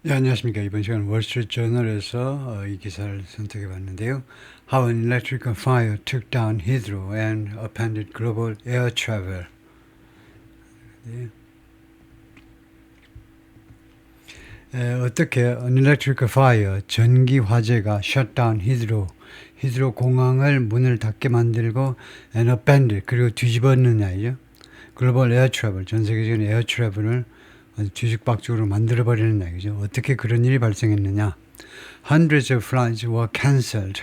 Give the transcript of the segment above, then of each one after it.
네, 안녕하십니까. 이번 시간 월스트리트저널에서 이 기사를 선택해 봤는데요. How an electrical fire took down Heathrow and upended global air travel. 네. 어떻게 an electrical fire, 전기 화재가 shut down 히드로 공항을 문을 닫게 만들고 and upended, 그리고 뒤집었느냐죠. 글로벌 에어 트래블, 전 세계적인 에어 트래블을 뒤죽박죽으로 만들어버리는 얘기죠. 어떻게 그런 일이 발생했느냐. Hundreds of flights were cancelled.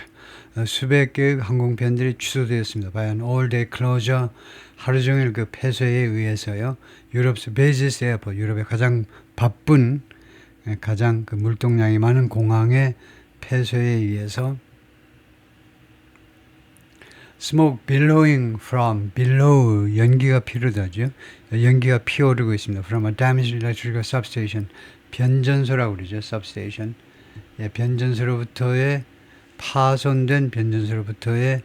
수백 개의 항공편들이 취소되었습니다. by an all-day closure, 하루 종일 그 폐쇄에 의해서요. 유럽's busiest airport, 유럽의 가장 바쁜, 가장 그 물동량이 많은 공항의 폐쇄에 의해서 smoke billowing from below, 연기가 피르다죠. 연기가 피어오르고 있습니다. from a damaged electrical substation, 변전소라고 그러죠. substation. 변전소로부터의 파손된 변전소로부터의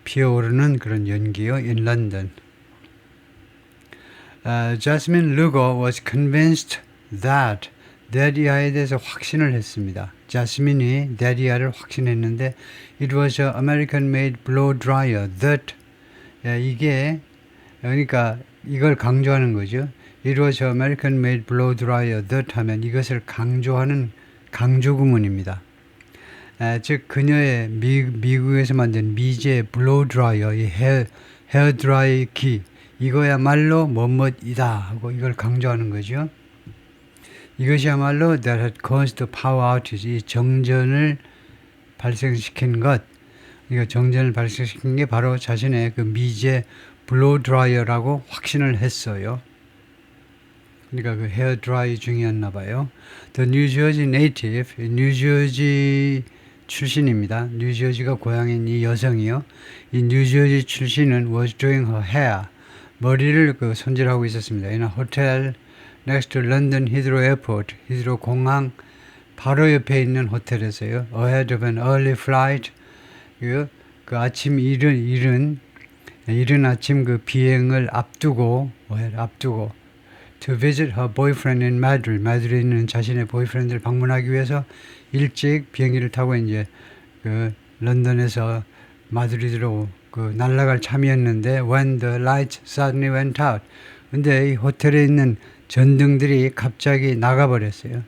피어오르는 그런 연기요. in London. Jasmine Lugo was convinced that 데리아에 대해서 확신을 했습니다. 자스민이 데리아를 확신했는데 it was an American-made blow dryer that 이게 그러니까 이걸 강조하는 거죠. It was an American-made blow dryer that 하면 이것을 강조하는 강조 구문입니다. 즉 그녀의 미국에서 만든 미제 blow dryer, 이 헤어 드라이기 이거야말로 뭐뭐이다 하고 이걸 강조하는 거죠. 이것이야말로 that had caused the power outage, 이 정전을 발생시킨 것. 그러니까 정전을 발생시킨 게 바로 자신의 그 미제 블로우 드라이어라고 확신을 했어요. 그러니까 그 헤어 드라이 중이었나 봐요. The New Jersey native, 뉴저지 출신입니다. 뉴저지가 고향인 이 여성이요. 이 뉴저지 출신은 was doing her hair, 머리를 그 손질하고 있었습니다. in a hotel next to London Heathrow Airport, 히드로 공항 바로 옆에 있는 호텔에서요. ahead of an early flight, 그 아침 이른 아침 그 비행을 앞두고 to visit her boyfriend in Madrid, 마드리드에 있는 자신의 보이프렌드를 방문하기 위해서 일찍 비행기를 타고 이제 그 런던에서 마드리드로 그 날아갈 참이었는데 when the lights suddenly went out, 근데 이 호텔에 있는 전등들이 갑자기 나가버렸어요.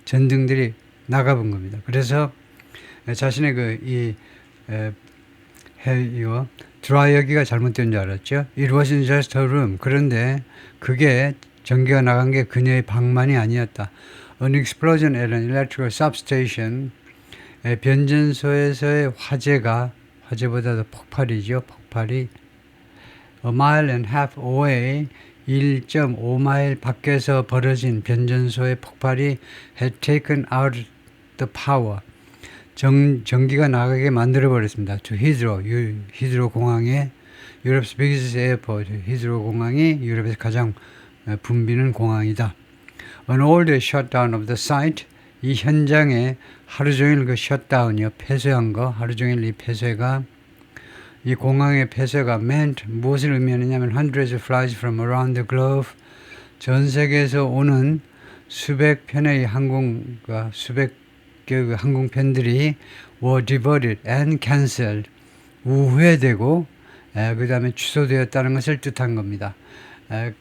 전등들이 나가본 겁니다. 그래서 자신의 드라이어기가 잘못된 줄 알았죠. It wasn't just her room. 그런데 그게 전기가 나간 게 그녀의 방만이 아니었다. An explosion at an electrical substation, 변전소에서의 화재보다도 폭발이죠. 폭발이 a mile and a half away, 1.5마일 밖에서 벌어진 변전소의 폭발이 had taken out the power, 전기가 나가게 만들어버렸습니다. to 히드로 공항에, Europe's biggest airport, 히드로 공항이 유럽에서 가장 붐비는 공항이다. An all-day shutdown of the site, 이 현장에 하루 종일 그 셧다운이요, 폐쇄한 거, 하루 종일 이 폐쇄가, 이 공항의 폐쇄가 meant, 무엇을 의미하느냐면 hundreds of flights from around the globe, 전 세계에서 오는 수백 편의 수백 개의 항공편들이 were diverted and cancelled, 우회되고 그 다음에 취소되었다는 것을 뜻한 겁니다.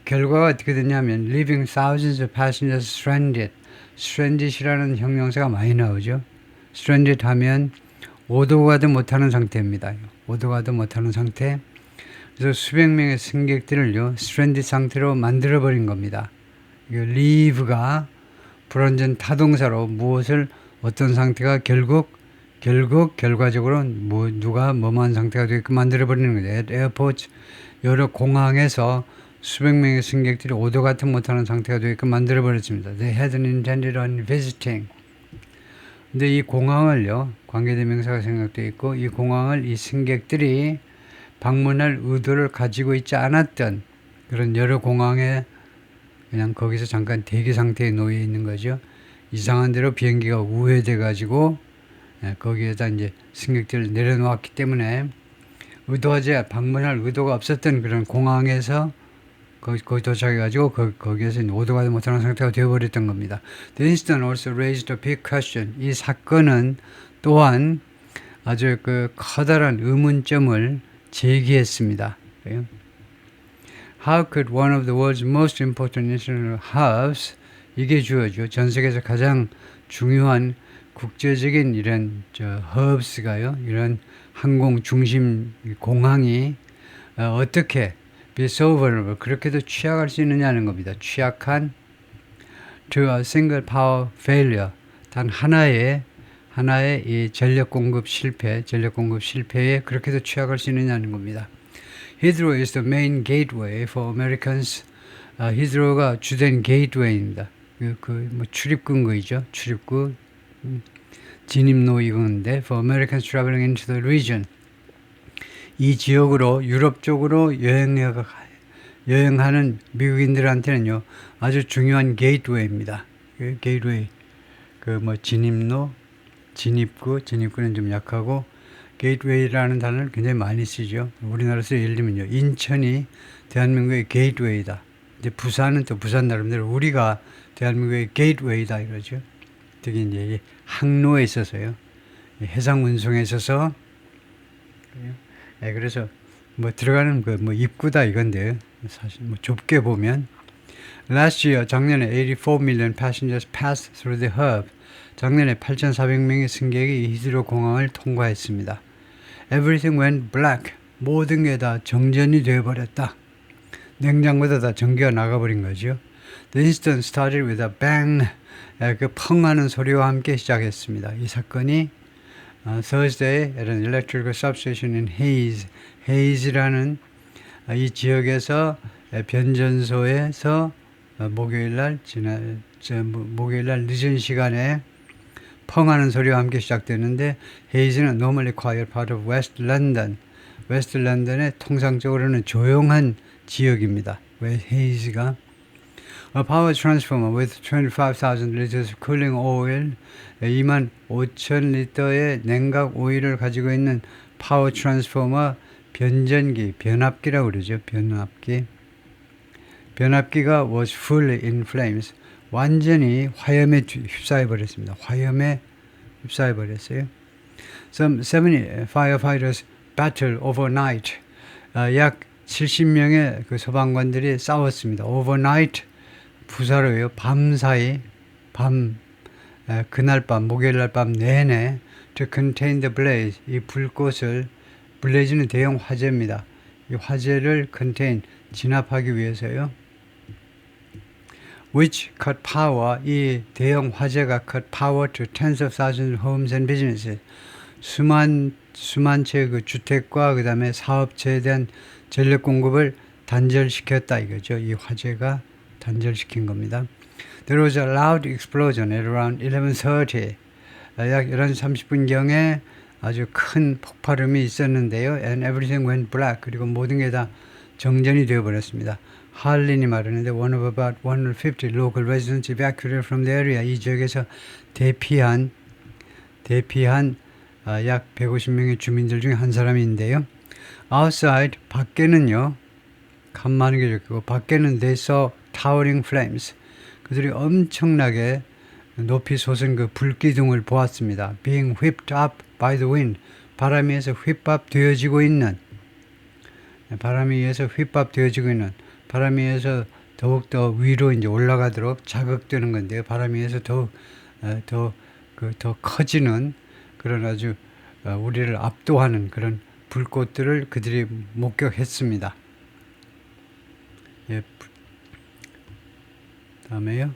결과가 어떻게 됐냐면 leaving thousands of passengers stranded, stranded이라는 형용사가 많이 나오죠. stranded 하면 오도 가도 못하는 상태입니다. 오도 가도 못하는 상태. 그래서 수백 명의 승객들을요, stranded 상태로 만들어버린 겁니다. leave가 불완전 타동사로 무엇을 어떤 상태가 결과적으로 누가 뭐뭐한 상태가 되게끔 만들어버리는 거죠. 에어포트, 여러 공항에서 수백 명의 승객들이 오도 같은 못하는 상태가 되게끔 만들어버렸습니다. They hadn't intended on visiting. 근데 이 공항을요, 관계대명사가 생각되어 있고, 이 공항을 이 승객들이 방문할 의도를 가지고 있지 않았던 그런 여러 공항에 그냥 거기서 잠깐 대기 상태에 놓여 있는 거죠. 이상한 대로 비행기가 우회돼 가지고 거기에다 이제 승객들을 내려놓았기 때문에 방문할 의도가 없었던 그런 공항에서 거기 도착해가지고 거기에서 오도 가지 못하는 상태가 되어버렸던 겁니다. The incident also raised a big question. 이 사건은 또한 아주 그 커다란 의문점을 제기했습니다. How could one of the world's most important international hubs, 이게 주어죠. 전 세계에서 가장 중요한 국제적인 이런 hubs가요. 이런 항공 중심 공항이 어떻게 be so vulnerable, 그렇게도 취약할 수 있느냐는 겁니다. 취약한 to a single power failure, 단 하나의 이 전력 공급 실패에 그렇게도 취약할 수 있느냐는 겁니다. Heathrow is the main gateway for Americans. 히드로가 주된 게이트웨이입니다. 뭐 출입구인거죠. 출입구, 진입로 이건데 for Americans traveling into the region. 이 지역으로 유럽 쪽으로 여행하는 미국인들한테는요 아주 중요한 게이트웨이입니다. 게이트웨이 뭐 진입로, 진입구는 좀 약하고 게이트웨이라는 단어를 굉장히 많이 쓰죠. 우리나라에서 예를 들면요 인천이 대한민국의 게이트웨이다. 이제 부산은 또 부산 나름대로 우리가 대한민국의 게이트웨이다 이러죠. 특히 이제 항로에 있어서요, 해상 운송에 있어서. 그래서 뭐 들어가는 뭐 입구다 이건데 사실 뭐 좁게 보면 last year 작년에 84 million passengers passed through the hub. 작년에 8,400명의 승객이 히드로 공항을 통과했습니다. Everything went black. 모든 게 다 정전이 되어버렸다. 냉장고에다 다 전기가 나가버린 거죠. The incident started with a bang. 그 펑하는 소리와 함께 시작했습니다. 이 사건이 Thursday at an electrical substation in Hayes라는 이 지역에서 변전소에서 목요일날 늦은 시간에 펑하는 소리와 함께 시작되는데 Hayes는 normally quiet part of West London. 웨스트 런던의 통상적으로는 조용한 지역입니다. 왜 Hayes가 A power transformer with 25,000 liters of cooling oil, 25,000리터의 냉각 오일을 가지고 있는 파워 트랜스포머 변전기, 변압기라고 그러죠. 변압기가 was fully in flames. 완전히 화염에 휩싸여 버렸습니다. 화염에 휩싸여 버렸어요. Some 70 firefighters battled overnight. 약 70명의 그 소방관들이 싸웠습니다. overnight 부사로요. 밤사이, 그날 밤, 목요일날 밤 내내 to contain the blaze, 이 불꽃을, 블레이즈는 대형 화재입니다. 이 화재를 contain, 진압하기 위해서요. which cut power, 이 대형 화재가 cut power to tens of thousands of homes and businesses. 수만 채의 그 주택과 그 다음에 사업체에 대한 전력 공급을 단절시켰다 이거죠. 이 화재가 단절시킨 겁니다. There was a loud explosion at around 11:30. 약 11시 30분경에 아주 큰 폭발음이 있었는데요. And everything went black. 그리고 모든 게 다 정전이 되어버렸습니다. 할린이 말하는데 one of about 150 local residents evacuated from the area. 이 지역에서 대피한 약 150명의 주민들 중에 한 사람인데요. Outside, 밖에는요. 간만에 그랬고 밖에는 they saw towering flames. 그들이 엄청나게 높이 솟은 그 불기둥을 보았습니다. Being whipped up by the wind. 바람에 의해서 휘밥되어지고 있는, 바람에 의해서 더욱더 위로 이제 올라가도록 자극되는 건데요. 바람에 의해서 더 커지는 그런 아주 우리를 압도하는 그런 불꽃들을 그들이 목격했습니다. 다음에요.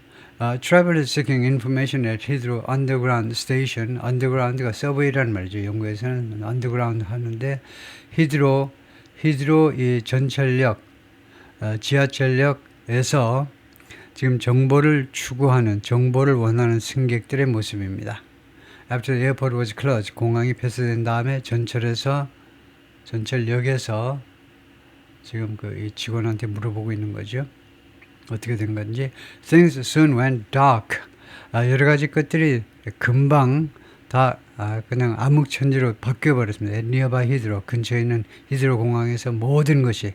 Travelers seeking information at Heathrow Underground Station. Underground가 서브웨이라는 말이죠. 영국에서는 Underground 하는데 히드로 이 전철역, 지하철역에서 지금 정보를 원하는 승객들의 모습입니다. After the airport was closed, 공항이 폐쇄된 다음에 전철역에서 지금 이 직원한테 물어보고 있는 거죠. 어떻게 된 건지. Things soon went dark. 여러 가지 것들이 금방 다 그냥 암흑천지로 바뀌어버렸습니다. Nearby Heathrow, 근처에 있는 히드로 공항에서 모든 것이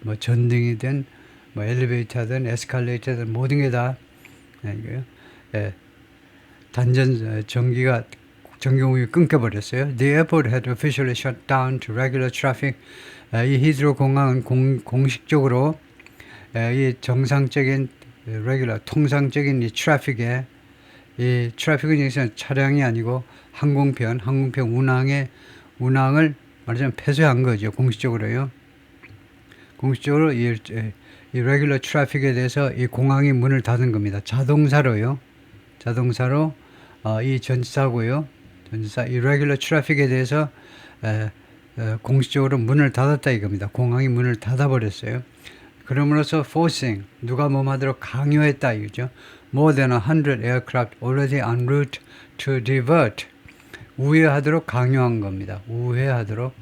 뭐 전등이든 뭐 엘리베이터든 에스컬레이터든 모든 게 다 단전 전기공급이 끊겨버렸어요. The airport had officially shut down to regular traffic. 이 히드로 공항은 공식적으로 이 정상적인 regular 통상적인 이 트래픽에 이 트래픽은 여기서 차량이 아니고 항공편 운항을 말하자면 폐쇄한 거죠. 공식적으로요. 공식적으로 이 레귤러 트래픽에 대해서 이 공항이 문을 닫은 겁니다. 자동사로 이 전사고요. 이 레귤러 트래픽에 대해서 공식적으로 문을 닫았다 이겁니다. 공항이 문을 닫아버렸어요. 그럼으로써 forcing 누가 하도록 강요했다 이거죠. More than 100 aircraft already en route to divert 우회하도록 강요한 겁니다. 우회하도록.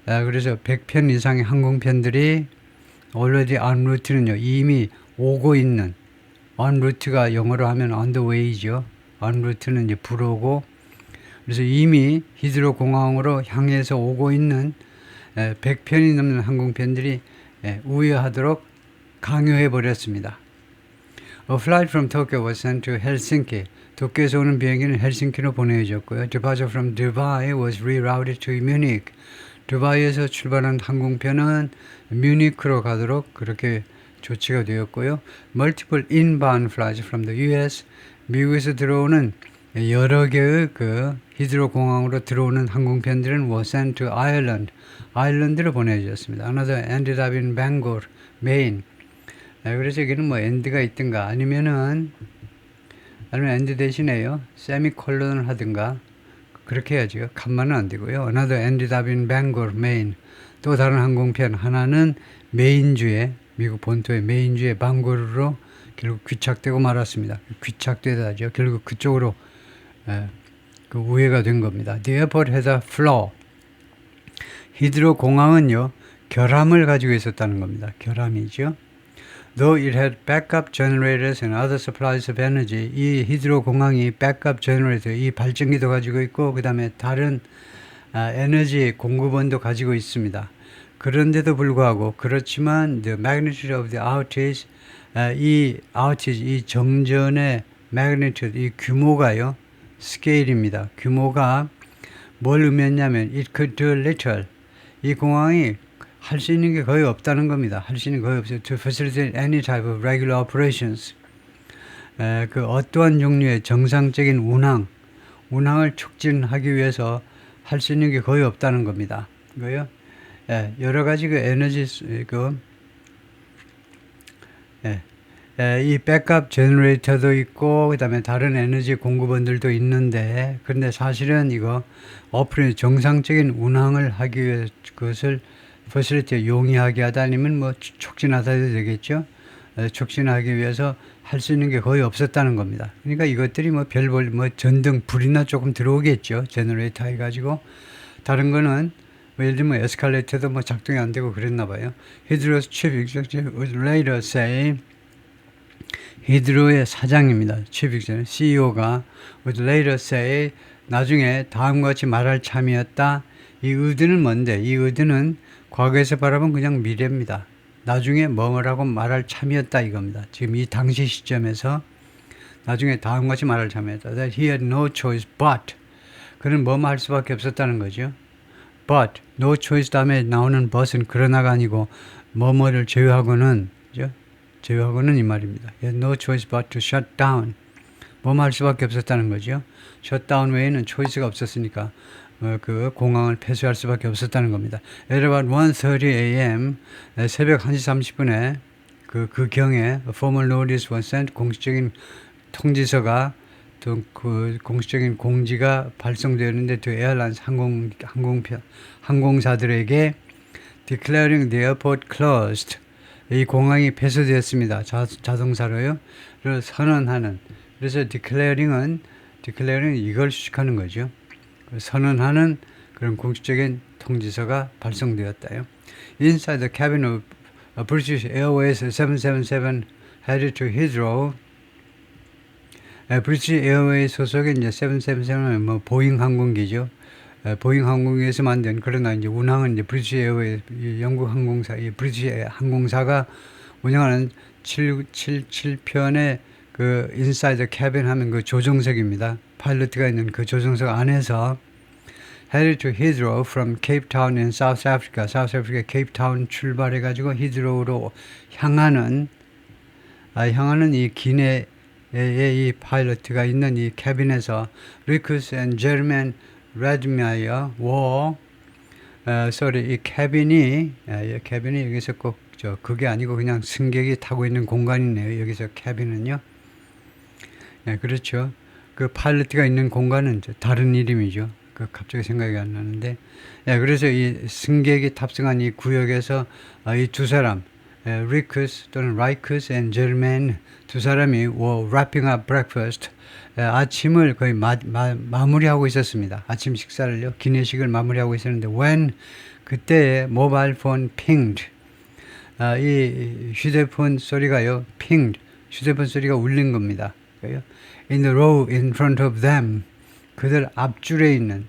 그래서 100편 이상의 항공편들이 already en route는요 이미 오고 있는 en route가 영어로 하면 on the way죠. en route는 이제 불오고 그래서 이미 히드로 공항으로 향해서 오고 있는 100편이 넘는 항공편들이 우회하도록 강요해 버렸습니다. A flight from Tokyo was sent to Helsinki. 도쿄에서 오는 비행기는 헬싱키로 보내졌고요. Departure from Dubai was rerouted to Munich. 두바이에서 출발한 항공편은 뮤니크로 가도록 그렇게 조치가 되었고요. Multiple inbound flights from the US. 미국에서 들어오는 여러 개의 히드로 공항으로 들어오는 항공편들은 were sent to Ireland. 아일랜드로 보내졌습니다. Another ended up in Bangor, Maine. 그래서 여기는 뭐 end가 있든가 아니면 end 대신에요. 세미콜론을 하든가 그렇게 해야죠. 칸만은 안 되고요. Another ended up in Bangor, Maine. 또 다른 항공편 하나는 메인주의 미국 본토의 메인주의 방고르로 결국 귀착되고 말았습니다. 귀착되다죠. 결국 그쪽으로 우회가 된 겁니다. The airport has a flaw. 히드로 공항은요 결함을 가지고 있었다는 겁니다. 결함이죠. Though it had backup generators and other supplies of energy, 이 히드로 공항이 backup generator, 이 발전기도 가지고 있고 그 다음에 다른 에너지 공급원도 가지고 있습니다. 그런데도 불구하고 그렇지만 the magnitude of the outage, 이 정전의 magnitude, 이 규모가요, 스케일입니다. 규모가 뭘 의미했냐면 it could do little. 이 공항이 할 수 있는 게 거의 없다는 겁니다. 할 수 있는 게 거의 없어요. To facilitate any type of regular operations. 그 어떠한 종류의 정상적인 운항을 촉진하기 위해서 할 수 있는 게 거의 없다는 겁니다. 이거요. 여러 가지 에너지 이 백업 제너레이터도 있고 그다음에 다른 에너지 공급원들도 있는데 그런데 사실은 이거 정상적인 운항을 하기 위해 그것을 퍼실리티 용이하게 하다 아니면 뭐 촉진하다 해도 되겠죠. 촉진하기 위해서 할 수 있는 게 거의 없었다는 겁니다. 그러니까 이것들이 전등 불이나 조금 들어오겠죠. 제너레이터 해가지고 다른 거는 예를 들면 에스컬레이터도 작동이 안 되고 그랬나 봐요. 히드로's chief executive would later say 히드로의 사장입니다. chief executive CEO가 would later say 나중에 다음과 같이 말할 참이었다. 이 의도는 뭔데? 이 의도는 과거에서 바라본 그냥 미래입니다. 나중에 뭐라고 말할 참이었다 이겁니다. 지금 이 당시 시점에서 나중에 다음과 같이 말할 참이었다. That he had no choice but. 그는 뭐만 할 수밖에 없었다는 거죠. But, no choice 다음에 나오는 but은 그러나가 아니고 뭐뭐를 제외하고는 그죠? 제외하고는 이 말입니다. He had no choice but to shut down. 뭐만 할 수밖에 없었다는 거죠. shutdown 외에는 초이스가 없었으니까 그 공항을 폐쇄할 수밖에 없었다는 겁니다. At about 1:30 a.m. 새벽 1시 30분에 그 경에 formal notice was sent. 공식적인 통지서가 또 그 공식적인 공지가 발송되었는데 to airlines 항공사들에게 declaring the airport closed. 이 공항이 폐쇄되었습니다. 자동사로요. 그래서 선언하는. 그래서 declaring은 이걸 수식하는 거죠. 선언하는 그런 공식적인 통지서가 발송되었다요. Inside the cabin of British Airways 777 headed to Heathrow. 브리티시 에어웨이 소속의 이제 777은 보잉 항공기죠. 보잉 항공기에서 만든 그러나 이제 운항은 이제 브리티시 에어웨이 영국 항공사, 이 브리티시 항공사가 운영하는 7편의 그 인사이드 캐빈 하면 그 조종석입니다. 파일럿가 있는 그 조종석 안에서 headed to Heathrow from Cape Town in South Africa. South Africa Cape Town 출발해 가지고 히드로우로 향하는 이 기내에 이 파일럿가 있는 이 캐빈에서 리쿠스 and German Redmeyer were 이 캐빈이 여기서 꼭 그게 아니고 그냥 승객이 타고 있는 공간이네요. 여기서 캐빈은요. 그렇죠. 그 파일럿가 있는 공간은 다른 이름이죠. 그 갑자기 생각이 안 나는데. 그래서 이 승객이 탑승한 이 구역에서 이 두 사람, 리쿠스 또는 라이쿠스 and 제르멘 두 사람이 were wrapping up breakfast. 아침을 거의 마무리하고 있었습니다. 아침 식사를요. 기내식을 마무리하고 있었는데 when 그때 모바일 폰 pinged. 이 휴대폰 소리가요. pinged. 휴대폰 소리가 울린 겁니다. In the row in front of them. 그들 앞줄에 있는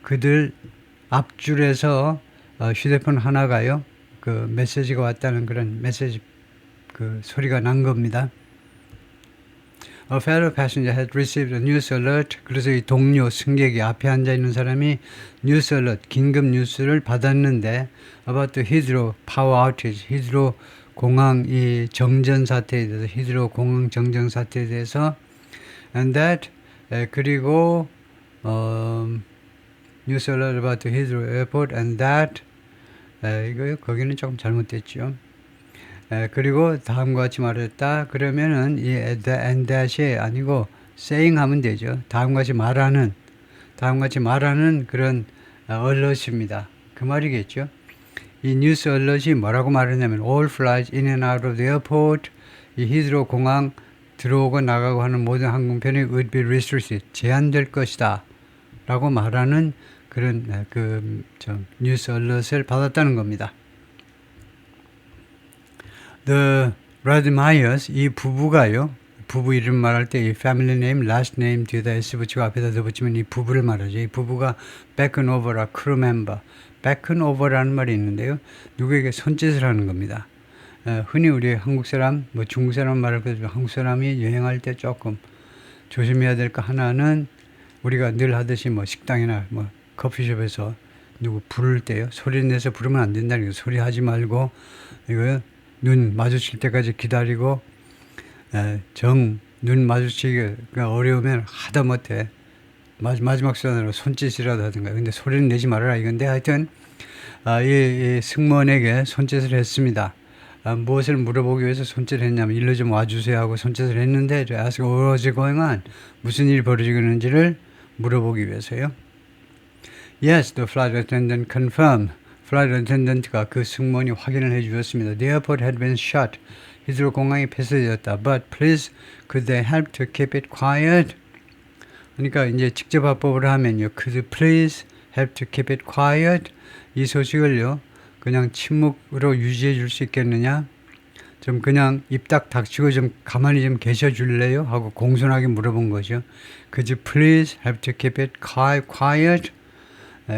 그들 앞줄에서 휴대폰 하나가요. 그 메시지가 왔다는 그런 메시지 그 소리가 난 겁니다. A fellow passenger had received a news alert. 그래서 이 동료 승객이 앞에 앉아 있는 사람이 news alert 긴급 뉴스를 받았는데 about the Heathrow power outage. 히드로 공항 이 정전 사태에 대해서 히드로 공항 정전 사태에 대해서 and that 그리고 news alert about the Heathrow airport and that 이거요 거기는 조금 잘못됐죠. 그리고 다음과 같이 말했다. 그러면은 이 and that이 아니고 saying 하면 되죠. 다음과 같이 말하는 그런 alert입니다. 그 말이겠죠. 이 뉴스 alert이 뭐라고 말하냐면 all flights in and out of the airport 이 히드로 공항 들어오고 나가고 하는 모든 항공편이 would be restricted 제한될 것이다 라고 말하는 그런 뉴스 alert을 받았다는 겁니다. The Redmeyers 이 부부가요. 부부 이름 말할 때 이 family name, last name 뒤에다 S 붙이고 앞에다 더 붙이면 이 부부를 말하죠. 이 부부가 back and over라 crew member. back and over라는 말이 있는데요. 누구에게 손짓을 하는 겁니다. 흔히 우리 한국 사람, 뭐 중국 사람 말할 때 한국 사람이 여행할 때 조금 조심해야 될 거 하나는 우리가 늘 하듯이 뭐 식당이나 뭐 커피숍에서 누구 부를 때요. 소리 내서 부르면 안 된다는 거. 소리 하지 말고 이거요. 눈 마주칠 때까지 기다리고 눈 마주치기가 어려우면 하다못해 마지막 순간으로 손짓이라도 하든가. 근데 소리는 내지 말아라 이건데 하여튼 이 승무원에게 손짓을 했습니다. 무엇을 물어보기 위해서 손짓을 했냐면 일로 좀 와주세요 하고 손짓을 했는데 ask what's going on 무슨 일이 벌어지고 있는지를 물어보기 위해서요. Yes, the flight attendant confirmed. 플라이트 어텐던트가 그 승무원이 확인을 해 주었습니다. The airport had been shut. 히드로 공항이 폐쇄되었다. But please, could they help to keep it quiet? 그러니까 이제 직접 화법을 하면요. Could please help to keep it quiet? 이 소식을요. 그냥 침묵으로 유지해 줄 수 있겠느냐? 좀 그냥 입 딱 닥치고 좀 가만히 좀 계셔 줄래요? 하고 공손하게 물어본 거죠. Could you please help to keep it quiet?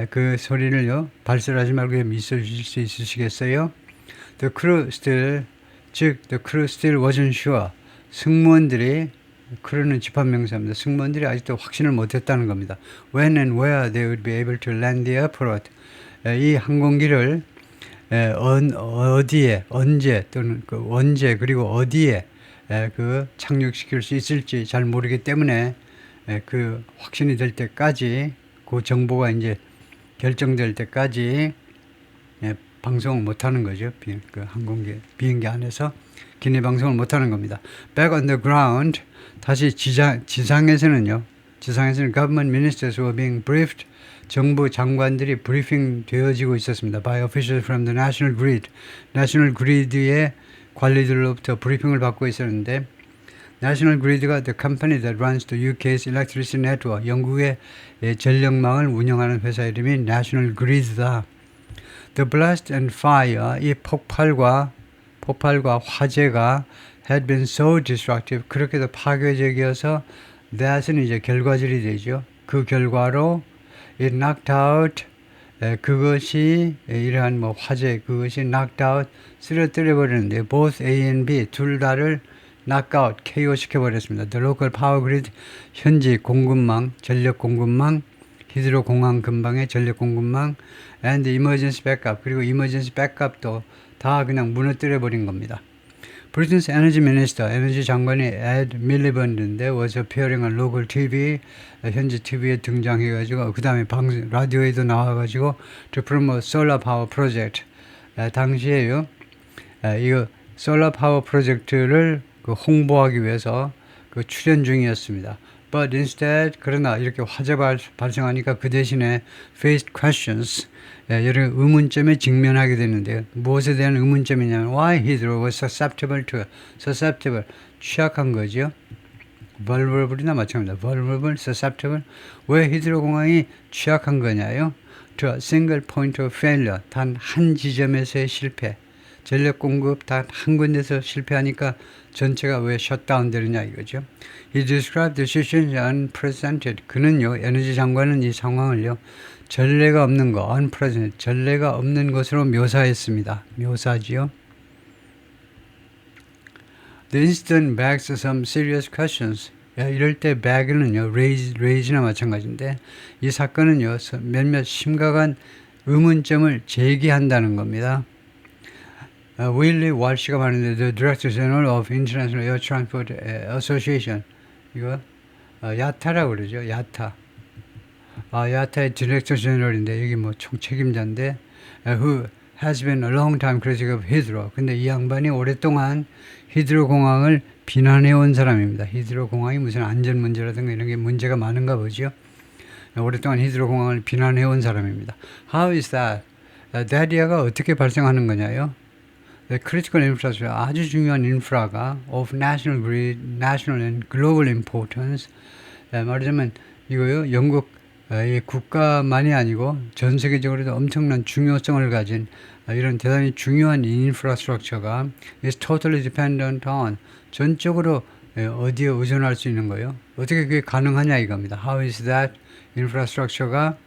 그 소리를요 발설하지 말고 있어 주실 수 있으시겠어요? The crew still wasn't sure. 승무원들이 crew는 집합명사입니다. 승무원들이 아직도 확신을 못했다는 겁니다. When and where they would be able to land the airport. 이 항공기를 어디에 언제 또는 언제 그리고 어디에 그 착륙시킬 수 있을지 잘 모르기 때문에 그 확신이 될 때까지 그 정보가 이제 결정될 때까지 방송을 못하는 거죠. 비행기 안에서 기내 방송을 못하는 겁니다. Back on the ground, 다시 지상에서는 government ministers were being briefed. 정부 장관들이 브리핑 되어지고 있었습니다. By officials from the National Grid. National Grid의 관리들로부터 브리핑을 받고 있었는데 National Grid가 the company that runs the UK's electricity network. 영국의 전력망을 운영하는 회사 이름이 National Grid다. The blast and fire, 이 폭발과 화재가 had been so destructive. 그렇게도 파괴적이어서 that은 이제 결과절이 되죠. 그 결과로 it knocked out 그것이 이러한 뭐 화재 그것이 knocked out 쓰러뜨려 버리는데 both A and B 둘 다를 knockout KO 시켜 버렸습니다. The local power grid 현지 공급망 전력 공급망 히드로 공항 근방의 전력 공급망 and emergency backup 그리고 emergency backup도 다 그냥 무너뜨려 버린 겁니다. Britain's Energy Minister, 에너지 장관이 Ed Miliband인데 was appearing on local TV, 현지 TV에 등장해가지고 그 다음에 라디오에도 나와가지고 to promote solar power project. 당시에요, 이거 solar power 프로젝트를 홍보하기 위해서 출연 중이었습니다. But instead, 그러나 이렇게 화재 발생하니까 그 대신에 faced questions, 여러 의문점에 직면하게 되는데요. 무엇에 대한 의문점이냐면 why Heathrow was susceptible, 취약한 거죠. vulnerable이나 마찬가지입니다. vulnerable, susceptible. 왜 히드로 공항이 취약한 거냐요? to a single point of failure, 단 한 지점에서의 실패. 전력 공급 단 한 군데서 실패하니까 전체가 왜 셧다운 되느냐 이거죠. He described the situation as unprecedented. 그는요, 에너지 장관은 이 상황을요, 전례가 없는 거, unprecedented, 전례가 없는 것으로 묘사했습니다. 묘사지요. The incident begs some serious questions. 이럴 때 beg는요, raise나 마찬가지인데 이 사건은요, 몇몇 심각한 의문점을 제기한다는 겁니다. 윌리 월시가 말하는데 The Director General of International Air Transport Association 이거 야타라고 그러죠. 야타. 야타의 Director General인데 여기 뭐 총책임자인데 who has been a long time critic of Heathrow. 근데 이 양반이 오랫동안 히드로 공항을 비난해 온 사람입니다. 히드로 공항이 무슨 안전 문제라든가 이런 게 문제가 많은가 보죠. 오랫동안 히드로 공항을 비난해 온 사람입니다. How is that? that 어떻게 발생하는 거냐요? The critical infrastructure, 아주 중요한 인프라가 of national and global importance. 말하자면 이거요, 영국 국가만이 아니고 전 세계적으로도 엄청난 중요성을 가진 이런 대단히 중요한 인프라스트럭처가 is totally dependent on 전적으로 어디에 의존할 수 있는 거예요. 어떻게 그게 가능하냐 이겁니다. How is that infrastructure가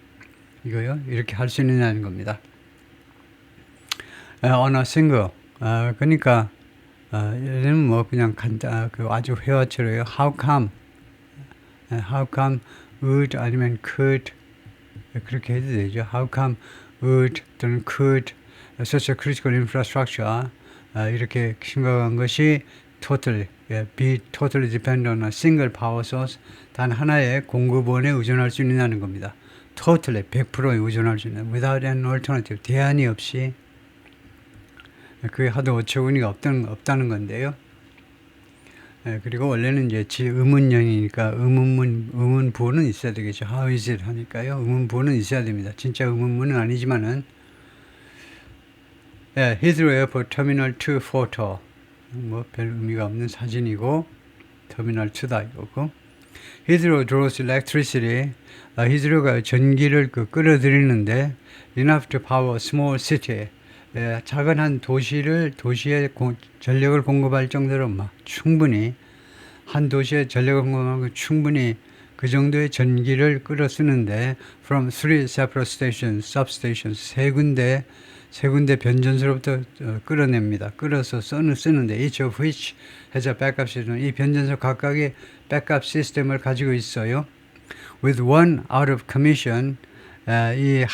이거요, 이렇게 할 수 있느냐는 겁니다. on a single 그러니까 얘는 뭐 그냥 아주 회화처럼요. How come would 아니면 could 그렇게 해도 되죠. How come would 또는 could such a critical infrastructure 이렇게 심각한 것이 be totally dependent on a single power source 단 하나의 공급원에 의존할 수 있느냐는 겁니다. totally 100%에 의존할 수 있는 without an alternative 대안이 없이 그게 하도 어처구니가 없다는 건데요. 그리고 원래는 이제 의문형이니까 의문부호는 있어야 되겠죠. How is it 하니까요. 의문부호는 있어야 됩니다. 진짜 의문문은 아니지만은 Heathrow Airport Terminal 2 photo 뭐 별 의미가 없는 사진이고 터미널 2다 이거고 Heathrow draws electricity 히드로가 전기를 끌어들이는데 enough to power a small city 작은 한 도시에 전력을 공급할 정도로 충분히 한 도시에 전력을 공급하고 충분히 그 정도의 전기를 끌어 쓰는데 from 3 separate stations, substations 세 군데 변전소로부터 끌어냅니다. 끌어서 쓰는데 each of which has a backup system. 이 변전소 각각의 백업 시스템을 가지고 있어요. With one out of commission 이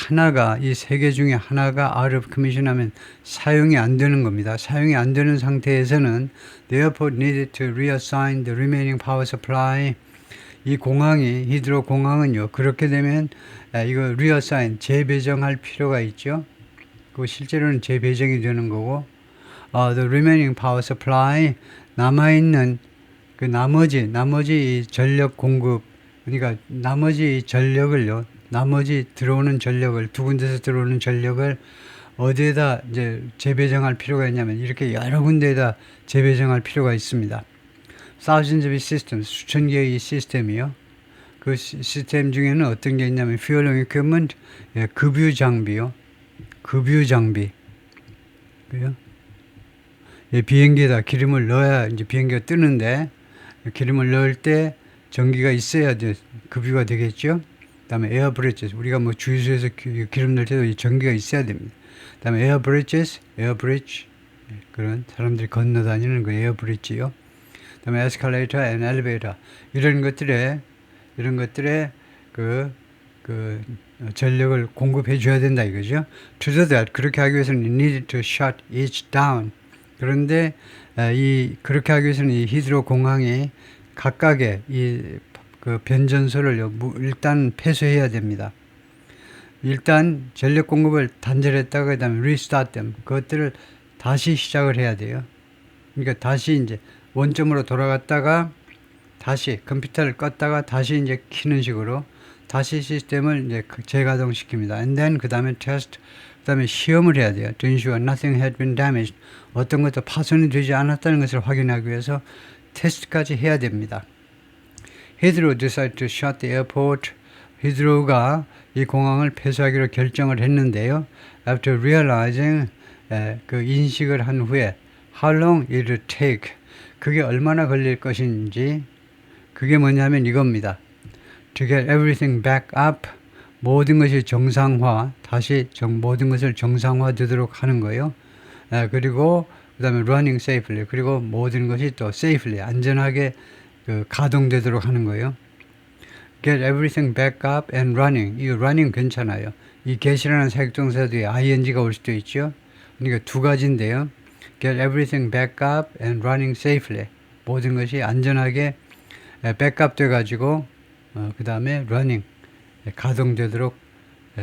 세 개 중에 하나가 out of commission 하면 사용이 안 되는 겁니다. 사용이 안 되는 상태에서는 the airport needed to reassign the remaining power supply. 이 히드로 공항은요, 그렇게 되면 이거 reassign, 재배정할 필요가 있죠. 그 실제로는 재배정이 되는 거고, the remaining power supply, 남아있는 나머지 전력 공급, 그러니까 나머지 전력을요, 나머지 들어오는 전력을 두 군데서 들어오는 전력을 어디에다 이제 재배정할 필요가 있냐면 이렇게 여러 군데에다 재배정할 필요가 있습니다. Thousands of systems, 수천 개의 이 시스템이요. 그 시스템 중에는 어떤 게 있냐면 fueling equipment, 급유 장비요. 급유 장비. 그래요? 비행기에다 기름을 넣어야 이제 비행기가 뜨는데 기름을 넣을 때 전기가 있어야 급유가 되겠죠. 그다음에 에어 브릿지스. 우리가 뭐 주유소에서 기름 넣을 때도 이 전기가 있어야 됩니다. 그다음에 에어 브릿지스, 에어 브릿지. 그런 사람들이 건너 다니는 그 에어 브릿지요. 그다음에 에스컬레이터 앤 엘리베이터. 이런 것들에 그 전력을 공급해 줘야 된다 이거죠. To do that, 그렇게 하기 위해서는 you need to shut each down. 그런데 그렇게 하기 위해서는 이 히드로 공항이 각각의 그 변전소를 일단 폐쇄해야 됩니다. 일단 전력 공급을 단절했다가 그다음에 restart them. 그것들을 다시 시작을 해야 돼요. 그러니까 다시 이제 원점으로 돌아갔다가 다시 컴퓨터를 껐다가 다시 이제 키는 식으로 다시 시스템을 이제 재가동시킵니다. And then 그 다음에 테스트, 그 다음에 시험을 해야 돼요. To ensure nothing had been damaged. 어떤 것도 파손이 되지 않았다는 것을 확인하기 위해서 테스트까지 해야 됩니다. Heathrow decided to shut the airport. 히드로우가 이 공항을 폐쇄하기로 결정을 했는데요. After realizing, 그 인식을 한 후에 how long it would take. 그게 얼마나 걸릴 것인지, 그게 뭐냐면 이겁니다. To get everything back up. 모든 것이 정상화, 다시 모든 것을 정상화되도록 하는 거예요. 그리고 그 다음에 running safely. 그리고 모든 것이 또 safely, 안전하게 가동되도록 하는 거예요. Get everything back up and running. 이 running 괜찮아요. 이 get이라는 사역동사 뒤에 ing가 올 수도 있죠. 그러니까 두 가지인데요. Get everything back up and running safely. 모든 것이 안전하게 백업 돼가지고 그 다음에 running, 가동되도록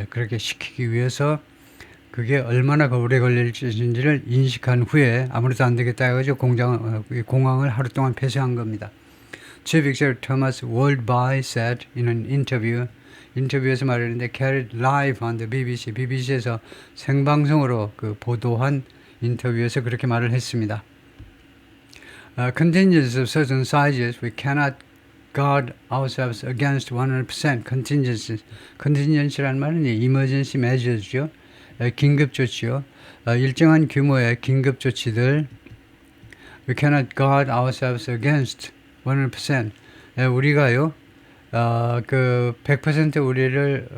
그렇게 시키기 위해서 그게 얼마나 오래 걸릴지를 인식한 후에 아무래도 안 되겠다 해가지고 공항을 하루 동안 폐쇄한 겁니다. Chief Executive Thomas Waldby said in an interview, 인터뷰에서 말했는데 carried live on the BBC, BBC에서 생방송으로 그 보도한 인터뷰에서 그렇게 말을 했습니다. Contingencies of certain sizes, we cannot guard ourselves against 100% contingencies. contingency라는 말은 emergency measures죠. 긴급 조치요. 일정한 규모의 긴급 조치들, we cannot guard ourselves against 100%. 우리가요, 그 100%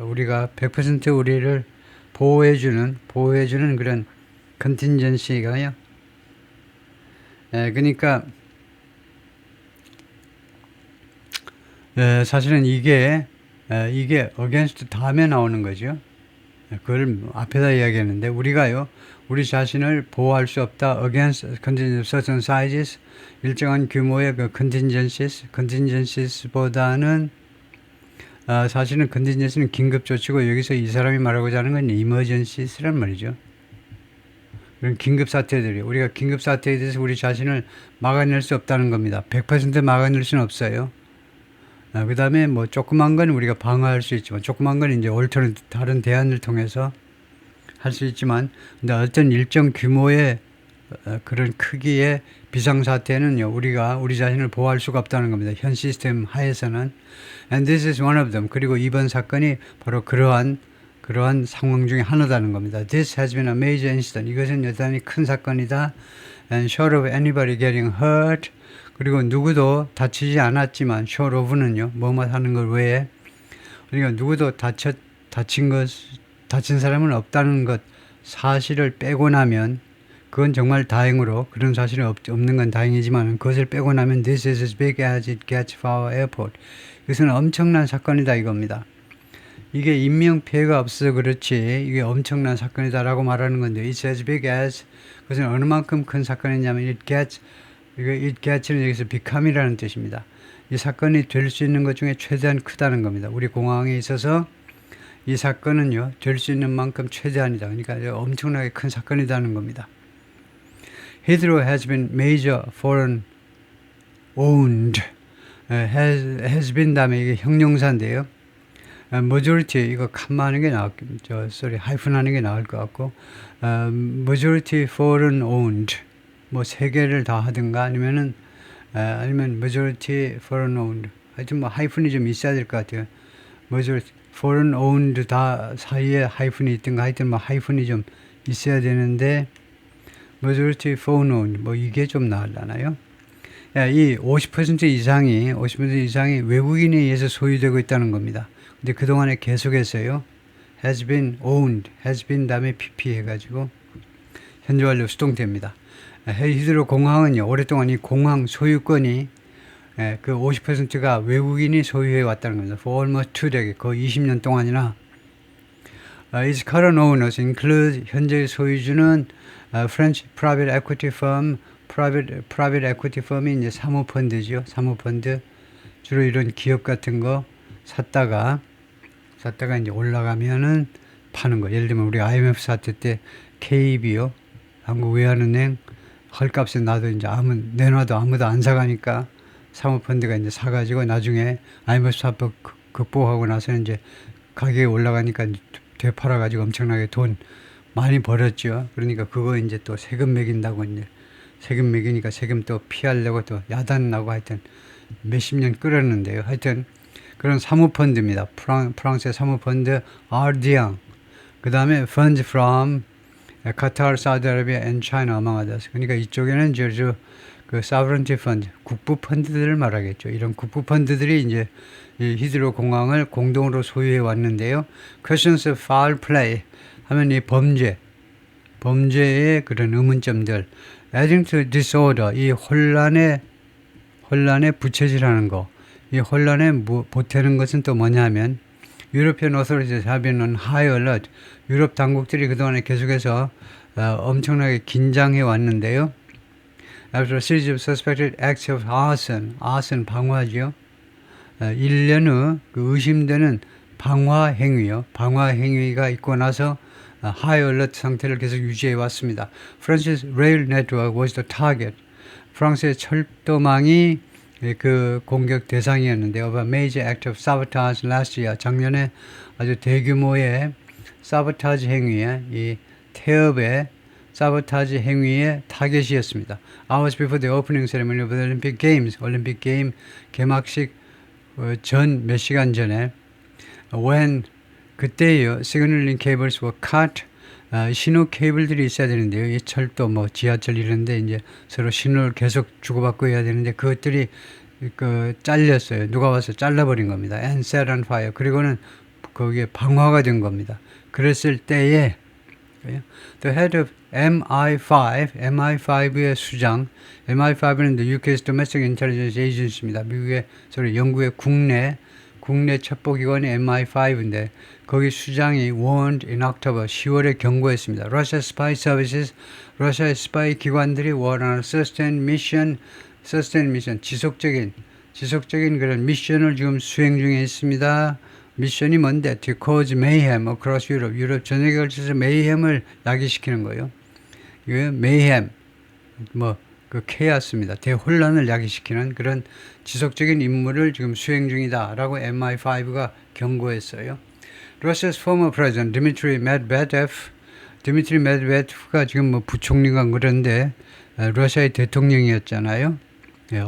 우리가 100% 우리를 보호해주는 그런 contingency가요. 그러니까 사실은 이게 against 다음에 나오는 거죠. 그걸 앞에다 이야기했는데 우리가요, 우리 자신을 보호할 수 없다. against certain sizes, 일정한 규모의 그 contingencies보다는 사실은 contingency는 긴급 조치고 여기서 이 사람이 말하고자 하는 건 emergencies란 말이죠. 그런 긴급 사태들이, 우리가 긴급 사태에 대해서 우리 자신을 막아낼 수 없다는 겁니다. 100% 막아낼 수는 없어요. 그 다음에 뭐 조그만 건 우리가 방어할 수 있지만, 조그만 건 이제 다른 대안을 통해서 할 수 있지만, 근데 어떤 일정 규모의 그런 크기의 비상사태는요, 우리가 우리 자신을 보호할 수가 없다는 겁니다. 현 시스템 하에서는. And this is one of them. 그리고 이번 사건이 바로 그러한 상황 중에 하나다는 겁니다. This has been a major incident. 이것은 여전히 큰 사건이다. And short of anybody getting hurt. 그리고 누구도 다치지 않았지만, short of는요, 뭐뭐 하는 것 외에, 그러니까 누구도 다친 사람은 없다는 것 사실을 빼고 나면, 그건 정말 다행으로, 그런 사실이 없는 건 다행이지만, 그것을 빼고 나면, this is as big as it gets for our airport. 이것은 엄청난 사건이다 이겁니다. 이게 인명피해가 없어서 그렇지, 이게 엄청난 사건이다라고 말하는 건데, it's as big as, 그것은 어느 만큼 큰 사건이냐면, it gets는 여기서 become이라는 뜻입니다. 이 사건이 될 수 있는 것 중에 최대한 크다는 겁니다. 우리 공항에 있어서 이 사건은요, 될 수 있는 만큼 최대한이다. 그러니까 엄청나게 큰 사건이라는 겁니다. Heathrow has been major foreign owned. has been 다음에 이게 형용사인데요. majority, 이거 칸마 하는 게 하이픈 하는 게 나을 것 같고, majority foreign owned. 뭐 세 개를 다 하든가 아니면 majority foreign owned. 하여튼 뭐 하이픈이 좀 있어야 될 것 같아요. majority foreign owned 다 사이에 하이픈이 있든가 하여튼 뭐 하이픈이 좀 있어야 되는데 majority foreign owned 뭐 이게 좀 나으려나요? 이 50% 이상이 외국인에 의해서 소유되고 있다는 겁니다. 근데 그동안에 계속했어요. has been owned, has been 다음에 pp 해가지고 현재 완료 수동태입니다. 히드로 공항은요, 오랫동안 이 공항 소유권이 그 50%가 외국인이 소유해 왔다는 겁니다. For almost 2 decades, 거의 20년 동안이나. Its current owners include 현재 소유주는 French private equity firm, private equity firm이 이제 사모펀드죠. 사모펀드 주로 이런 기업 같은 거 샀다가 이제 올라가면은 파는 거. 예를 들면 우리 IMF 사태 때 KB요, 한국외환은행 헐값에 놔도 이제 내놔도 아무도 안 사가니까 사모펀드가 이제 사가지고 나중에 IMF 사태 극복하고 나서 이제 가격이 올라가니까 되팔아가지고 엄청나게 돈 많이 벌었죠. 그러니까 그거 이제 또 세금 매긴다고 이제 세금 매기니까 세금 또 피하려고 또 야단 나고 하여튼 몇십 년 끌었는데요. 하여튼 그런 사모펀드입니다. 프랑스의 사모펀드 Ardian. 그 다음에 funds from Qatar, Saudi Arabia and China among others. 그러니까 이쪽에는 그 sovereignty fund, 국부 펀드들을 말하겠죠. 이런 국부 펀드들이 이제 이 히드로 공항을 공동으로 소유해 왔는데요. Questions of foul play 하면 이 범죄의 그런 의문점들. Adding to disorder, 이 혼란에 부채질하는 거. 이 혼란에 보태는 것은 또 뭐냐면 European authorities have been on high alert. 유럽 당국들이 그동안에 계속해서 엄청나게 긴장해 왔는데요. After a series of suspected acts of arson 방화죠. 1년 후 그 의심되는 방화 행위가 있고 나서 high alert 상태를 계속 유지해 왔습니다. France's rail network was the target. 프랑스의 철도망이 그 공격 대상이었는데요. Of a major act of sabotage last year. 작년에 아주 대규모의 사보타지 행위에, 이 태업의 사보타지 행위의 타겟이었습니다. Hours before the opening ceremony of the Olympic Games. 올림픽 게임 개막식 전 몇 시간 전에 when 그때요. signaling cables were cut. 신호 케이블들이 있어야 되는데요. 이 철도 뭐 지하철 이런데 이제 서로 신호를 계속 주고받고 해야 되는데 그것들이 잘렸어요. 누가 와서 잘라버린 겁니다. And set on fire. 그리고는 거기에 방화가 된 겁니다. 그랬을 때에 the head of MI5의 수장, MI5는 the UK's Domestic Intelligence Agency입니다. 미국의 영국의 국내 첩보기관이 MI5인데 거기 수장이 warned in October 10월에 경고했습니다. Russia spy services, 러시아의 스파이 기관들이 were on a sustained mission, 지속적인 그런 미션을 지금 수행 중에 있습니다. 미션이 뭔데? To cause mayhem across Europe. 유럽 전역에 걸쳐서 mayhem을 야기시키는 거예요. 이거 mayhem, 그 케이아스입니다. 대혼란을 야기시키는 그런 지속적인 임무를 지금 수행 중이다라고 MI5가 경고했어요. Russia's former president Dmitry Medvedev가 지금 뭐 부총리가 그런데 러시아의 대통령이었잖아요. 예,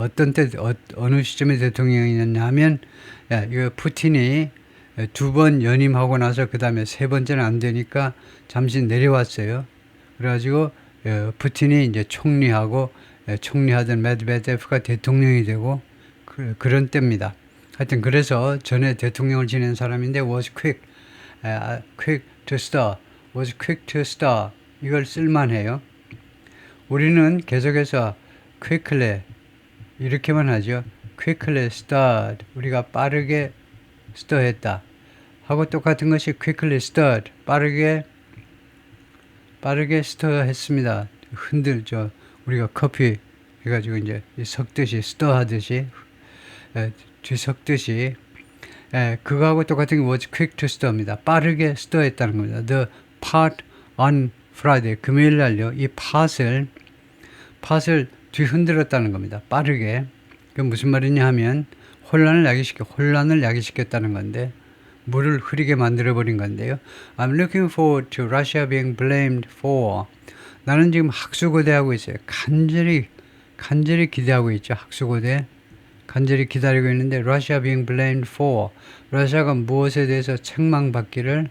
어느 시점에 대통령이었냐 하면 이거 푸틴이 2번 연임하고 나서 그 다음에 3번째는 안 되니까 잠시 내려왔어요. 그래가지고 푸틴이 이제 총리하던 메드베데프가 대통령이 되고 그런 때입니다. 하여튼 그래서 전에 대통령을 지낸 사람인데 was quick to stir 이걸 쓸만해요. 우리는 계속해서 quickly 이렇게만 하죠. quickly stirred 우리가 빠르게 stir했다 하고 똑같은 것이 quickly stirred 빠르게 stir했습니다. 우리가 커피 해가지고 이제 섞듯이 stir하듯이 뒤섞듯이 그거하고 똑같은 게 was quick to stir입니다. 빠르게 stir했다는 겁니다. The pot on Friday 금요일 날요. 이 팥을 뒤흔들었다는 겁니다. 빠르게. 그 무슨 말이냐 하면 혼란을 야기시켰다는 건데 물을 흐리게 만들어버린 건데요. I'm looking forward to Russia being blamed for. 나는 지금 학수고대하고 있어요. 간절히 기대하고 있죠. 학수고대. 간절히 기다리고 있는데 Russia being blamed for. 러시아가 무엇에 대해서 책망받기를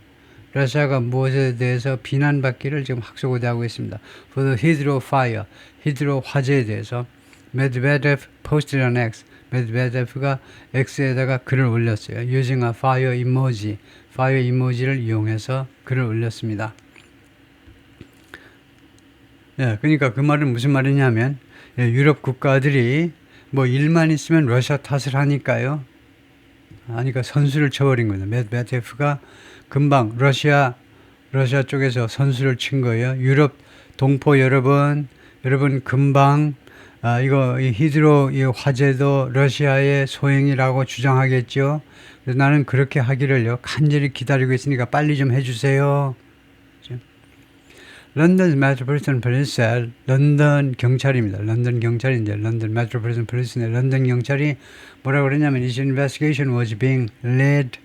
러시아가 무엇에 대해서 비난받기를 지금 학수고대하고 있습니다. For the Hydro fire. 히드로 화재에 대해서 Medvedev posted on X. 메드베데프가 X에다가 글을 올렸어요. using a fire emoji, fire 이모지를 이용해서 글을 올렸습니다. 예, 그러니까 그 말은 무슨 말이냐면 유럽 국가들이 뭐 일만 있으면 러시아 탓을 하니까요. 그러니까 선수를 쳐버린 거예요. 메드베데프가 금방 러시아 쪽에서 선수를 친 거예요. 유럽 동포 여러분 금방 이거 이 히드로 이 화재도 러시아의 소행이라고 주장하겠죠. 그래서 나는 그렇게 하기를요 간절히 기다리고 있으니까 빨리 좀 해주세요. 런던 메트로폴리탄 폴리스, 런던 경찰입니다. 런던 경찰인데 런던 메트로폴리탄 폴리스인데 런던 경찰이 뭐라고 그러냐면 this investigation was being led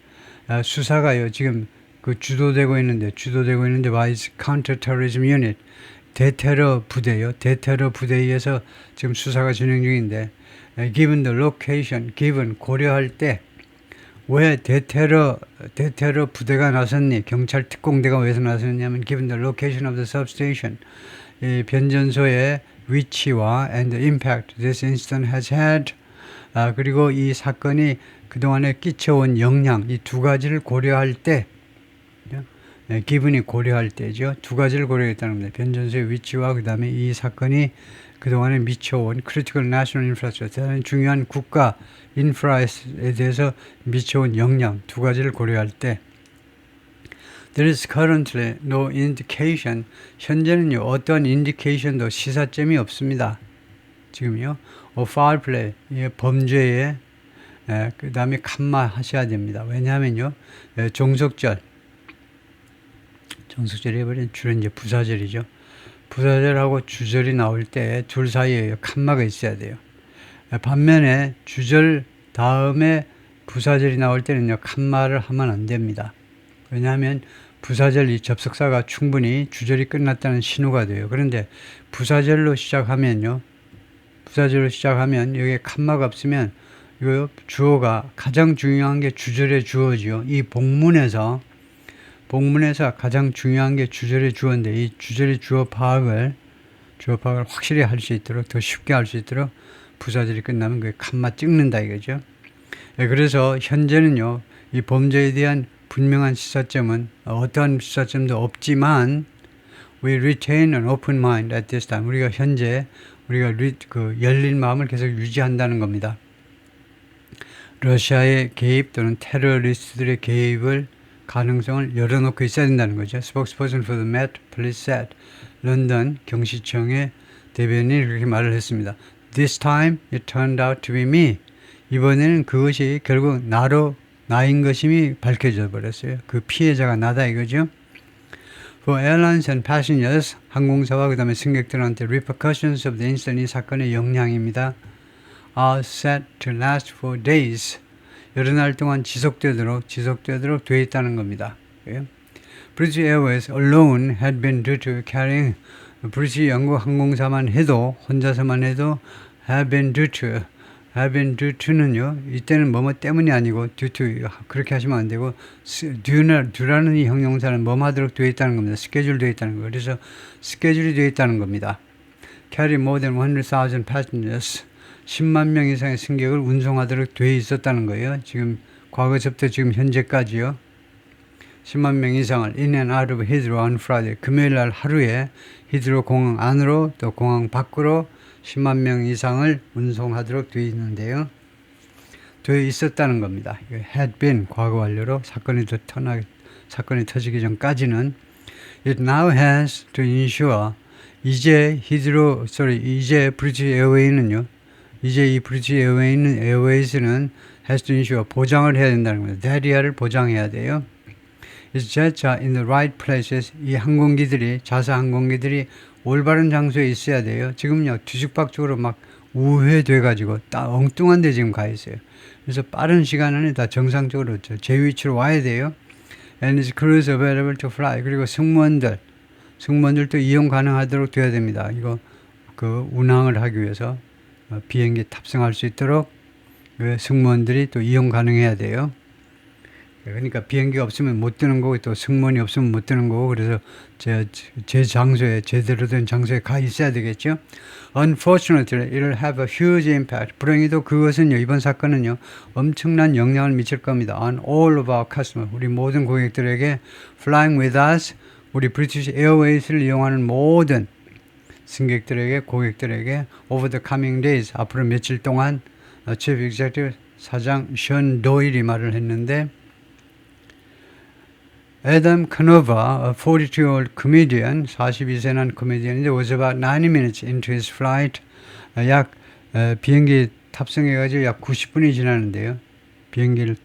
수사가요 지금 그 주도되고 있는데 by counterterrorism unit 대테러 부대요. 대테러 부대에 의해서 지금 수사가 진행 중인데 given the location, given 고려할 때 왜 대테러 부대가 나섰니? 경찰 특공대가 왜 나섰냐면 given the location of the substation 이 변전소의 위치와 and the impact this incident has had 그리고 이 사건이 그동안에 끼쳐온 영향 이 두 가지를 고려할 때 기분이 고려할 때죠. 두 가지를 고려했다는 겁니다. 변전소의 위치와 그 다음에 이 사건이 그동안에 미쳐온 critical national infrastructure, 대단히 중요한 국가 인프라에 대해서 미쳐온 영향 두 가지를 고려할 때 There is currently no indication, 현재는요 어떤 인디케이션도 시사점이 없습니다. 지금요 of foul play, 범죄에 그 다음에 칸마하셔야 됩니다. 왜냐하면요 종속절이 해버린 주로 이제 부사절이죠. 부사절하고 주절이 나올 때 둘 사이에 칸마가 있어야 돼요. 반면에 주절 다음에 부사절이 나올 때는요 칸마를 하면 안 됩니다. 왜냐하면 부사절 이 접속사가 충분히 주절이 끝났다는 신호가 돼요. 그런데 부사절로 시작하면 여기에 칸마가 없으면 이거 주어가 가장 중요한 게 주절의 주어지요. 이 복문에서 가장 중요한 게 주절의 주어인데 이 주절의 주어 파악을 확실히 할 수 있도록 더 쉽게 할 수 있도록 부사절이 끝나면 그 칸마 찍는다 이거죠. 그래서 현재는요 이 범죄에 대한 분명한 시사점은 어떠한 시사점도 없지만 we retain an open mind at this time. 우리가 열린 마음을 계속 유지한다는 겁니다. 러시아의 개입 또는 테러리스트들의 개입을 가능성을 열어놓고 있어야 된다는 거죠. Spokesperson for the Met Police said. 런던 경시청의 대변인이 그렇게 말을 했습니다. This time it turned out to be me. 이번에는 그것이 결국 나인 것임이 밝혀져 버렸어요. 그 피해자가 나다 이거죠. For airlines and passengers, 항공사와 그 다음에 승객들한테 repercussions of the incident, 이 사건의 영향입니다. are set to last for days. 여러 날 동안 지속되도록 되어 있다는 겁니다. British Airways alone had been due to carrying 브리티시 영국 항공사만 해도 혼자서만 해도 have been due to는요 이때는 뭐뭐 때문이 아니고 due to 그렇게 하시면 안 되고 due라는 이 형용사는 뭐뭐 하도록 되어 있다는 겁니다. 스케줄 되어 있다는 거. 그래서 스케줄이 되어 있다는 겁니다. carry more than 100,000 passengers 10만 명 이상의 승객을 운송하도록 되어 있었다는 거예요. 지금 과거서부터 지금 현재까지요. 10만 명 이상을 in and out of Heathrow on Friday 금요일 날 하루에 히드로 공항 안으로 또 공항 밖으로 10만 명 이상을 운송하도록 되어 있는데요. 되어 있었다는 겁니다. had been 과거 완료로 사건이 터지기 전까지는 it now has to ensure 이제 브리티시 에어웨이는요. 이제 이 브리티시 에어웨이스는 has to ensure 보장을 해야 된다는 겁니다. 대리아를 보장해야 돼요. Its jets are in the right places. 이 자사 항공기들이 올바른 장소에 있어야 돼요. 지금요 뒤죽박죽으로 막 우회돼가지고 엉뚱한 데 지금 가 있어요. 그래서 빠른 시간 안에 다 정상적으로 제 위치로 와야 돼요. And its crews available to fly. 그리고 승무원들도 이용 가능하도록 돼야 됩니다. 이거 운항을 하기 위해서 비행기 탑승할 수 있도록 승무원들이 또 이용 가능해야 돼요. 그러니까 비행기가 없으면 못 뜨는 거고 또 승무원이 없으면 못 뜨는 거고 그래서 제 장소에 제대로 된 장소에 가 있어야 되겠죠. Unfortunately, it'll have a huge impact. 불행히도 그것은요 이번 사건은요 엄청난 영향을 미칠 겁니다. On all of our customers, 우리 모든 고객들에게 flying with us, 우리 브리티시 에어웨이스를 이용하는 모든 승객들에게 고객들에게 over the coming days 앞으로 며칠 동안 Chief Executive 사장 션 도일이 말을 했는데 Adam Canova, a 42-year-old comedian, 42세 난 코미디언인데 was about 90 minutes into his flight. 비행기 탑승해가지고 약 90분이 지나는데요. 비행기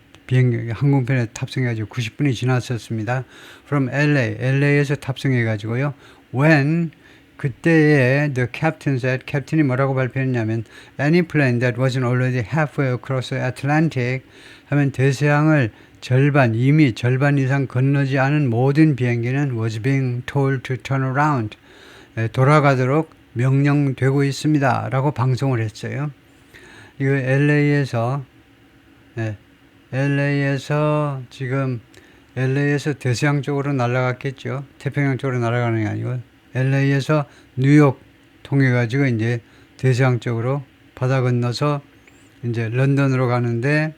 항공편에 탑승해가지고 90분이 지났었습니다. From LA에서 탑승해가지고요. When 그때에 the captain said, 캡틴이 뭐라고 발표했냐면 any plane that wasn't already halfway across the Atlantic 하면 대서양을 이미 절반 이상 건너지 않은 모든 비행기는 was being told to turn around. 돌아가도록 명령되고 있습니다. 라고 방송을 했어요. 이거 LA에서 대서양 쪽으로 날아갔겠죠. 태평양 쪽으로 날아가는 게 아니고 LA에서 뉴욕 통해 가지고 이제 대서양 쪽으로 바다 건너서 이제 런던으로 가는데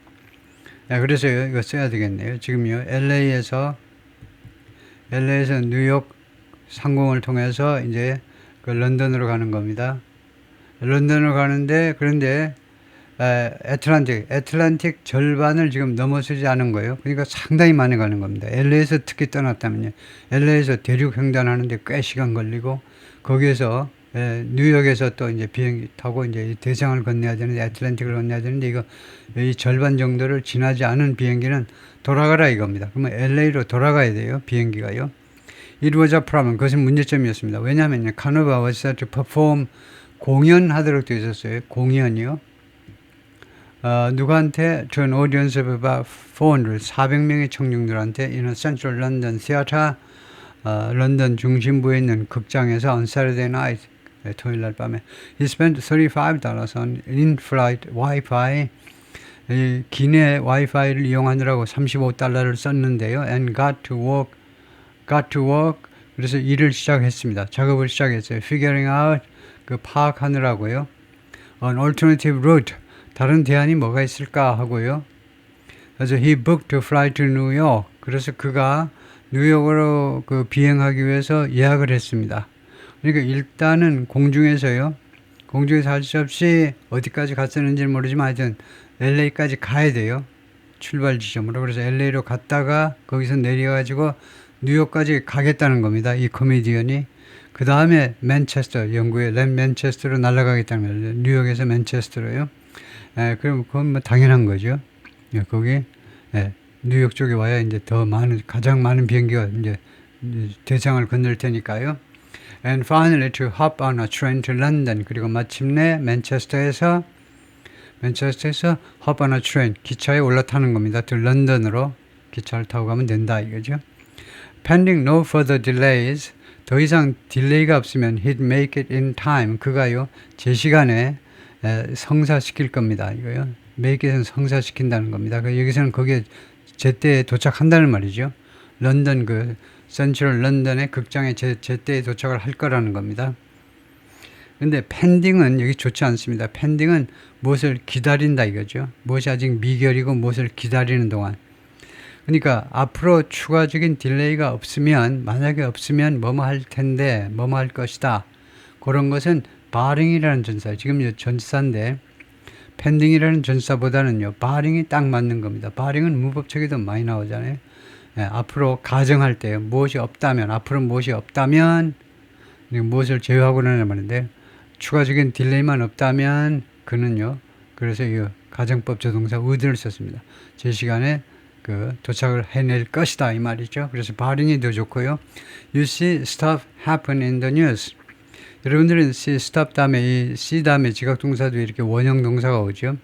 그래서 이거 써야 되겠네요. 지금요 LA에서 뉴욕 상공을 통해서 이제 그 런던으로 가는 겁니다. 런던으로 가는데 그런데 애틀란틱 절반을 지금 넘어서지 않은 거예요. 그러니까 상당히 많이 가는 겁니다. LA에서 특히 떠났다면요. LA에서 대륙 횡단하는데 꽤 시간 걸리고 거기에서 뉴욕에서 또 이제 비행기 타고 이제 대서양을 건너야 되는데 애틀란틱을 건너야 되는데 이거 이 절반 정도를 지나지 않은 비행기는 돌아가라 이겁니다. 그러면 LA로 돌아가야 돼요. 비행기가요. It was a problem. 그것은 문제점이었습니다. 왜냐하면 카노바 was set to perform 공연하도록 되어 있었어요. 공연이요. 누구한테? To an audience of about 400명의 청중들한테 in a central London theater, 런던 중심부에 있는 극장에서 on Saturday night, 토요일 날 밤에 he spent $35 on in-flight Wi-Fi, 기내 와이파이를 이용하느라고 $35를 썼는데요. And got to work. 그래서 일을 시작했습니다. 작업을 시작했어요. Figuring out, 파악하느라고요. An alternative route. 다른 대안이 뭐가 있을까 하고요. 그래서 he booked to fly to New York. 그래서 그가 뉴욕으로 비행하기 위해서 예약을 했습니다. 그러니까 일단은 공중에서 할 수 없이 어디까지 갔었는지는 모르지만 하여튼 LA까지 가야 돼요. 출발 지점으로. 그래서 LA로 갔다가 거기서 내려가지고 뉴욕까지 가겠다는 겁니다. 이 코미디언이. 그 다음에 맨체스터, 영국의 맨체스터로 날아가겠다는 거예요. 뉴욕에서 맨체스터로요. 그럼 그건 뭐 당연한 거죠. 거기 뉴욕 쪽에 와야 이제 가장 많은 비행기가 이제 대상을 건널 테니까요. And finally to hop on a train to London. 그리고 마침내 맨체스터에서 hop on a train, 기차에 올라타는 겁니다. to 런던으로 기차를 타고 가면 된다 이거죠. Pending no further delays, 더 이상 딜레이가 없으면 he'd make it in time. 그가요 제 시간에 성사시킬 겁니다. 이거요. make it은 성사시킨다는 겁니다. 여기서는 거기에 제때에 도착한다는 말이죠. 런던 센트럴 런던의 극장에 제때에 도착을 할 거라는 겁니다. 근데 pending은 여기 좋지 않습니다. pending은 무엇을 기다린다 이거죠. 무엇이 아직 미결이고 무엇을 기다리는 동안. 그러니까 앞으로 추가적인 딜레이가 없으면 만약에 없으면 뭐뭐 할 텐데 뭐뭐 할 것이다. 그런 것은 barring이라는 전사. 지금 전사인데 pending이라는 전사보다는요. barring이 딱 맞는 겁니다. barring은 문법책에도 많이 나오잖아요. 앞으로 가정할 때 무엇이 없다면 앞으로 무엇이 없다면 무엇을 제외하고는 말인데 추가적인 딜레이만 없다면 그는요. 그래서 이 가정법 조동사 would를 썼습니다. 제 시간에 도착을 해낼 것이다 이 말이죠. 그래서 barring이 더 좋고요. You see stuff happen in the news. 여러분들은 see stuff 다음에 이 see 다음에 지각동사도 이렇게 원형 동사가 오죠.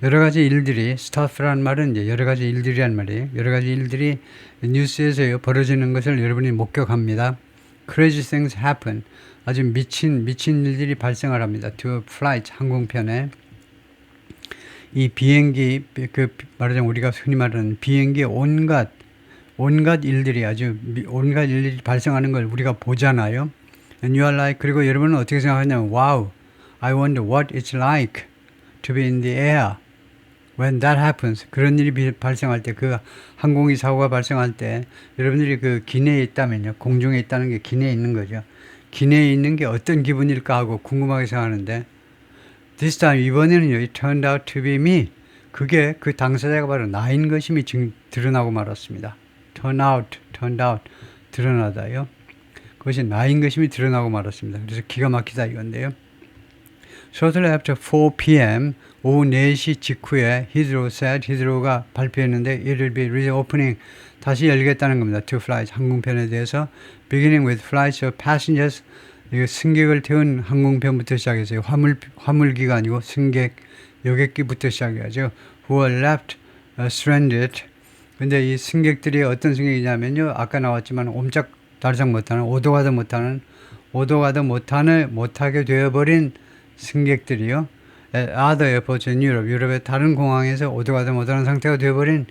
여러 가지 일들이 stuff라는 말은 이제 여러 가지 일들이란 말이에요. 여러 가지 일들이 뉴스에서 벌어지는 것을 여러분이 목격합니다. Crazy things happen. 아주 미친 일들이 발생을 합니다. To a flight 항공편에 이 비행기 그 말하자면 우리가 흔히 말하는 비행기의 온갖 일들이 온갖 일들이 발생하는 걸 우리가 보잖아요. And you are like 그리고 여러분은 어떻게 생각하냐면 wow, I wonder what it's like to be in the air when that happens. 그런 일이 발생할 때 그 항공기 사고가 발생할 때 여러분들이 그 기내에 있다면요. 공중에 있다는 게 기내에 있는 거죠. 기내에 있는 게 어떤 기분일까 하고 궁금하게 생각하는데 this time 이번에는요. It turned out to be me. 그게 그 당사자가 바로 나인 것임이 드러나고 말았습니다. turned out 드러나다요. 그것이 나인 것임이 드러나고 말았습니다. 그래서 기가 막히다 이건데요. Shortly after 4 p.m. 오후 4시 직후에 히드로가 발표했는데 it will be reopening 다시 열겠다는 겁니다. Two flights 항공편에 대해서 beginning with flights of passengers 승객을 태운 항공편부터 시작해서 화물기가 아니고 승객 여객기부터 시작해야죠. Who were left stranded. 근데 이 승객들이 어떤 승객이냐면요. 아까 나왔지만 옴짝달싹 못하는 오도 가도 못하게 되어버린 승객들이요. Other airports in Europe, 유럽의 다른 공항에서 오도 가도 못하는 상태가 되어버린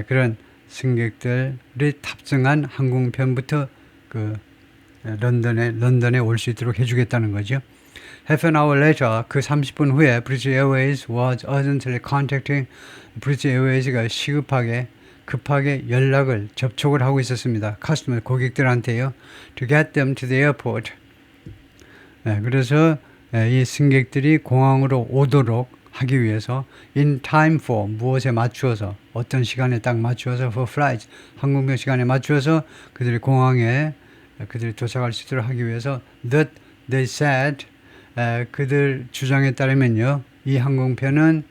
그런 승객들이 탑승한 항공편부터 그 런던에 올 수 있도록 해주겠다는 거죠. Half an hour later, 그 30분 후에 British Airways was urgently contacting British Airways가 급하게 접촉을 하고 있었습니다. 커스터머 고객들한테요. To get them to the airport. 그래서 이 승객들이 공항으로 오도록 하기 위해서 in time for 무엇에 맞추어서 어떤 시간에 딱 맞추어서 for flights 항공편 시간에 맞추어서 그들이 공항에 도착할 수 있도록 하기 위해서 that they said 그들 주장에 따르면요 이 항공편은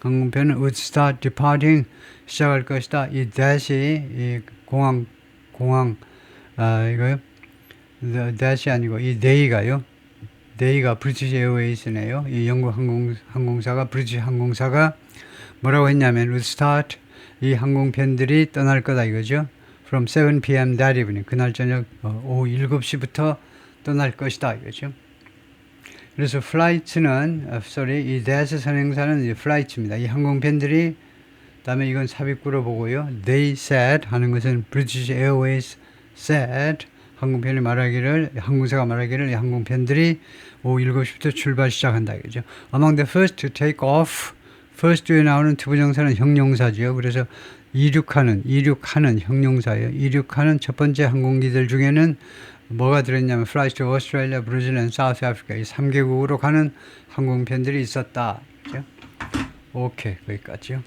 would start departing 시작할 것이다. 이 that이 이 공항 이거요 that이 아니고 이 they가 브리티시 에어웨이스네요. 이 영국 항공사가 브리티시 항공사가 뭐라고 했냐면 would start 이 항공편들이 떠날 거다 이거죠. From 7 p.m. that evening 그날 저녁 오후 7시부터 떠날 것이다 이거죠. 그래서 flights는 이 that 선행사는 flights입니다. 이 항공편들이 그다음에 이건 삽입구로 보고요. They said 하는 것은 British Airways said 항공사가 말하기를 이 항공편들이 오후 7시부터 출발 시작한다 이거죠. Among the first to take off, first에 나오는 투부정사는 형용사죠. 그래서 이륙하는 형용사예요. 이륙하는 첫 번째 항공기들 중에는 뭐가 들었냐면 flights to Australia, Brazil and South Africa 이 3개국으로 가는 항공편들이 있었다. 그렇죠? 오케이, 거기까지요.